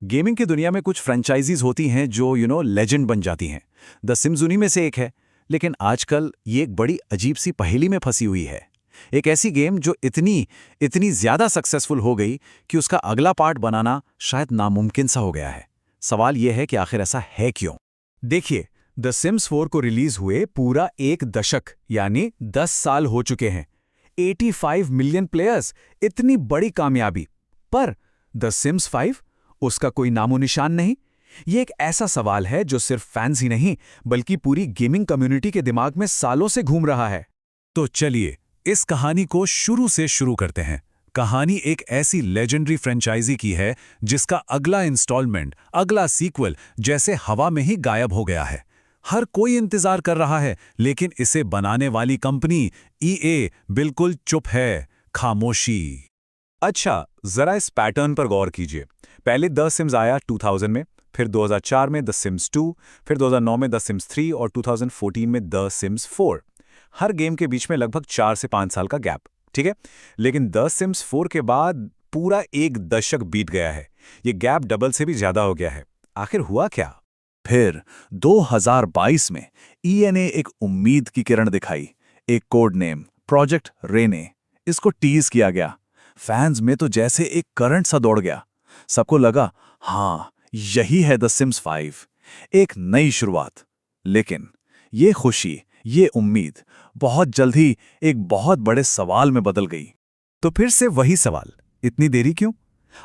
Gaming की दुनिया में कुछ फ्रेंचाइजीज होती हैं जो लेजेंड बन जाती हैं। द सिम्स उन्हीं में से एक है। लेकिन आजकल ये एक बड़ी अजीब सी पहेली में फंसी हुई है। एक ऐसी गेम जो इतनी इतनी ज्यादा सक्सेसफुल हो गई कि उसका अगला पार्ट बनाना शायद नामुमकिन सा हो गया है। सवाल यह है कि आखिर ऐसा है क्यों। देखिए, द सिम्स 4 को रिलीज हुए पूरा एक दशक यानी 10 साल हो चुके हैं। 85 मिलियन प्लेयर्स, इतनी बड़ी कामयाबी। पर द सिम्स 5, उसका कोई नामो निशान नहीं। ये एक ऐसा सवाल है जो सिर्फ फैंस ही नहीं बल्कि पूरी गेमिंग कम्युनिटी के दिमाग में सालों से घूम रहा है। तो चलिए इस कहानी को शुरू से शुरू करते हैं। कहानी एक ऐसी लेजेंडरी फ्रेंचाइजी की है जिसका अगला इंस्टॉलमेंट, अगला सीक्वल जैसे हवा में ही गायब हो गया है। हर कोई इंतजार कर रहा है, लेकिन इसे बनाने वाली कंपनी ईए बिल्कुल चुप है, खामोशी। अच्छा, जरा इस पैटर्न पर गौर कीजिए। पहले द सिम्स आया 2000 में, फिर 2004 में द सिम्स 2, फिर 2009 में द सिम्स 3 और 2014 में द सिम्स 4। हर गेम के बीच में लगभग 4 से 5 साल का गैप, ठीक है। लेकिन द सिम्स 4 के बाद पूरा एक दशक बीत गया है। ये गैप डबल से भी ज्यादा हो गया है। आखिर हुआ क्या? फिर 2022 में ईए ने एक उम्मीद की किरण दिखाई। एक कोड नेम प्रोजेक्ट रेने, इसको टीज किया गया। फैंस में तो जैसे एक करंट सा दौड़ गया। सबको लगा, हाँ, यही है द सिम्स 5, एक नई शुरुआत। लेकिन ये खुशी, ये उम्मीद बहुत जल्द ही एक बहुत बड़े सवाल में बदल गई। तो फिर से वही सवाल, इतनी देरी क्यों?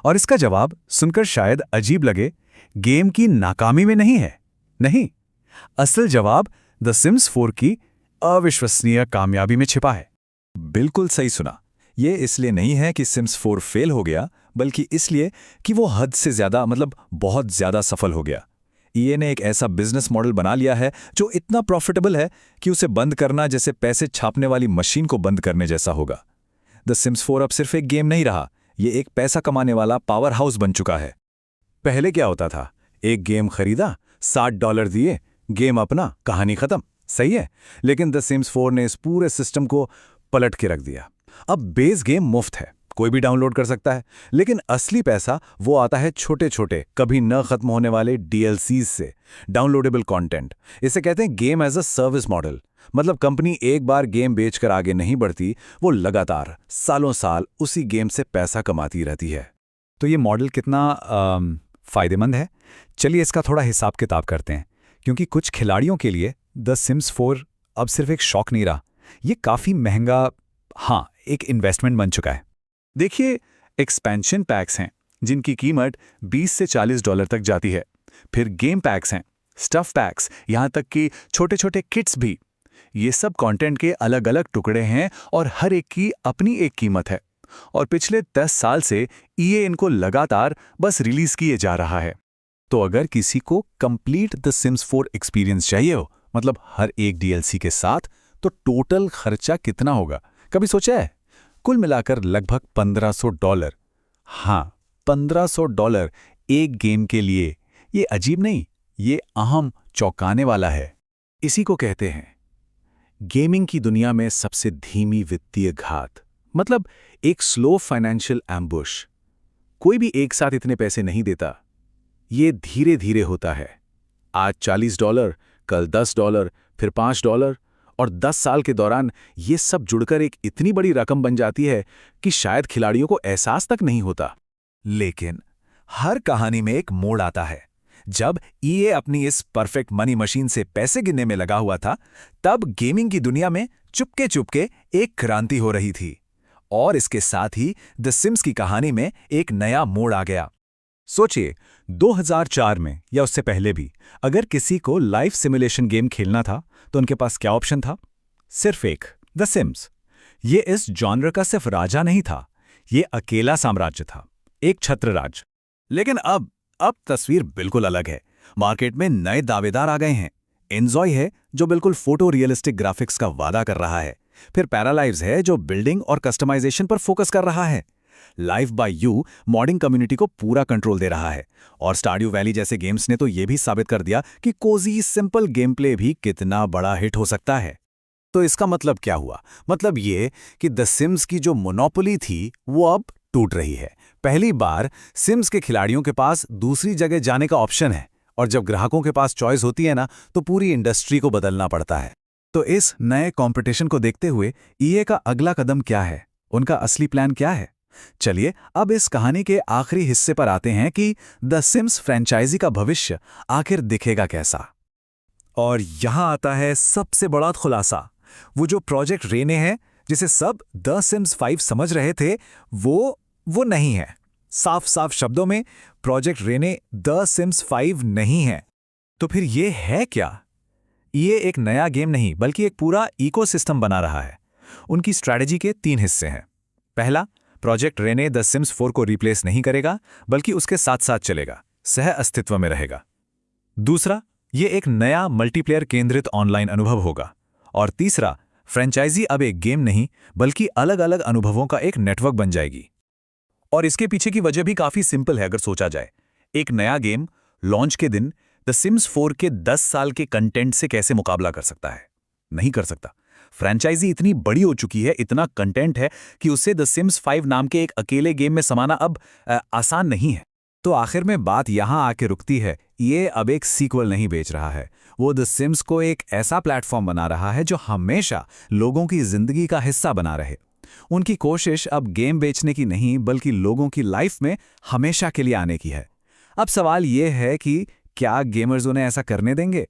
और इसका जवाब सुनकर शायद अजीब लगे, गेम की नाकामी में नहीं है। नहीं, असल जवाब द सिम्स 4 की अविश्वसनीय कामयाबी में छिपा है। बिल्कुल सही सुना। ये इसलिए नहीं है कि सिम्स 4 फेल हो गया, बल्कि इसलिए कि वो हद से ज्यादा, मतलब बहुत ज्यादा सफल हो गया। ईए ने एक ऐसा बिजनेस मॉडल बना लिया है जो इतना प्रॉफिटेबल है कि उसे बंद करना जैसे पैसे छापने वाली मशीन को बंद करने जैसा होगा। द सिम्स 4 अब सिर्फ एक गेम नहीं रहा, ये एक पैसा कमाने वाला पावर हाउस बन चुका है। पहले क्या होता था? एक गेम खरीदा, $60 दिए, गेम अपना, कहानी खत्म। सही है। लेकिन द सिम्स 4 ने इस पूरे सिस्टम को पलट के रख दिया। अब बेस गेम मुफ्त है, कोई भी डाउनलोड कर सकता है। लेकिन असली पैसा वो आता है छोटे छोटे, कभी न खत्म होने वाले डीएलसीज से, डाउनलोडेबल कंटेंट। इसे कहते हैं game as a service model. मतलब कंपनी एक बार गेम बेचकर आगे नहीं बढ़ती, वो लगातार सालों साल उसी गेम से पैसा कमाती रहती है। तो ये मॉडल कितना फायदेमंद है? चलिए इसका थोड़ा हिसाब किताब करते हैं। क्योंकि कुछ खिलाड़ियों के लिए द सिम्स 4 अब सिर्फ एक शौक नहीं रहा, ये काफी महंगा, हाँ, एक इन्वेस्टमेंट बन चुका है। देखिए, एक्सपेंशन पैक्स हैं जिनकी कीमत $20 से $40 तक जाती है। फिर गेम पैक्स हैं, स्टफ पैक्स, यहां तक कि छोटे छोटे किट्स भी। ये सब कंटेंट के अलग अलग टुकड़े हैं और हर एक की अपनी एक कीमत है। और पिछले 10 साल से ईए इनको लगातार बस रिलीज किए जा रहा है। तो अगर किसी को कंप्लीट द सिम्स 4 एक्सपीरियंस चाहिए हो, मतलब हर एक डीएलसी के साथ, तो टोटल खर्चा कितना होगा? कभी सोचा है? कुल मिलाकर लगभग $1500। हाँ, $1500 एक गेम के लिए। ये अजीब नहीं, ये अहम, चौंकाने वाला है। इसी को कहते हैं गेमिंग की दुनिया में सबसे धीमी वित्तीय घात, मतलब एक स्लो फाइनेंशियल एम्बुश। कोई भी एक साथ इतने पैसे नहीं देता, ये धीरे धीरे होता है। आज $40, कल $10, फिर $5, और 10 साल के दौरान ये सब जुड़कर एक इतनी बड़ी रकम बन जाती है कि शायद खिलाड़ियों को एहसास तक नहीं होता। लेकिन हर कहानी में एक मोड़ आता है। जब ईए अपनी इस परफेक्ट मनी मशीन से पैसे गिनने में लगा हुआ था, तब गेमिंग की दुनिया में चुपके चुपके एक क्रांति हो रही थी। और इसके साथ ही द सिम्स की कहानी में एक नया मोड़ आ गया। सोचिए, 2004 में या उससे पहले भी अगर किसी को लाइफ सिमुलेशन गेम खेलना था तो उनके पास क्या ऑप्शन था? सिर्फ एक, द सिम्स। ये इस जॉनर का सिर्फ राजा नहीं था, ये अकेला साम्राज्य था, एक छत्रराज। लेकिन अब तस्वीर बिल्कुल अलग है। मार्केट में नए दावेदार आ गए हैं। एंजॉय है जो बिल्कुल फोटो रियलिस्टिक ग्राफिक्स का वादा कर रहा है। फिर पैरालाइव्स है जो बिल्डिंग और कस्टमाइजेशन पर फोकस कर रहा है। Life by you modding community को पूरा कंट्रोल दे रहा है। और स्टारड्यू वैली जैसे गेम्स ने तो यह भी साबित कर दिया कि कोजी सिंपल गेम प्ले भी कितना बड़ा हिट हो सकता है। तो इसका मतलब क्या हुआ? मतलब ये कि द सिम्स की जो मोनोपोली थी वो अब टूट रही है। पहली बार सिम्स के खिलाड़ियों के पास दूसरी जगह जाने का ऑप्शन है, और जब ग्राहकों के पास चॉइस होती है ना, तो पूरी इंडस्ट्री को बदलना पड़ता है। तो इस नए कंपटीशन को देखते हुए ईए का अगला कदम क्या है, उनका असली प्लान क्या है? चलिए अब इस कहानी के आखिरी हिस्से पर आते हैं कि द सिम्स फ्रेंचाइजी का भविष्य आखिर दिखेगा कैसा। और यहां आता है सबसे बड़ा खुलासा। वो जो प्रोजेक्ट रेने है, जिसे सब द सिम्स 5 समझ रहे थे, वो नहीं है। साफ साफ शब्दों में प्रोजेक्ट रेने द सिम्स 5 नहीं है। तो फिर ये है क्या? ये एक नया गेम नहीं, बल्कि एक पूरा इकोसिस्टम बना रहा है। उनकी स्ट्रैटेजी के 3 हिस्से हैं। पहला, प्रोजेक्ट रेने द सिम्स 4 को रिप्लेस नहीं करेगा, बल्कि उसके साथ साथ चलेगा, सह अस्तित्व में रहेगा। दूसरा, ये एक नया मल्टीप्लेयर केंद्रित ऑनलाइन अनुभव होगा। और तीसरा, फ्रेंचाइजी अब एक गेम नहीं, बल्कि अलग अलग अनुभवों का एक नेटवर्क बन जाएगी। और इसके पीछे की वजह भी काफी सिंपल है अगर सोचा जाए। एक नया गेम लॉन्च के दिन द सिम्स 4 के 10 साल के कंटेंट से कैसे मुकाबला कर सकता है? नहीं कर सकता। फ्रेंचाइजी इतनी बड़ी हो चुकी है, इतना कंटेंट है कि उसे द सिम्स 5 नाम के एक अकेले गेम में समाना अब आसान नहीं है। तो आखिर में बात यहां आके रुकती है। ये अब एक सीक्वल नहीं बेच रहा है, वो द सिम्स को एक ऐसा प्लेटफॉर्म बना रहा है जो हमेशा लोगों की जिंदगी का हिस्सा बना रहे। उनकी कोशिश अब गेम बेचने की नहीं, बल्कि लोगों की लाइफ में हमेशा के लिए आने की है। अब सवाल ये है कि क्या गेमर्स उन्हें ऐसा करने देंगे?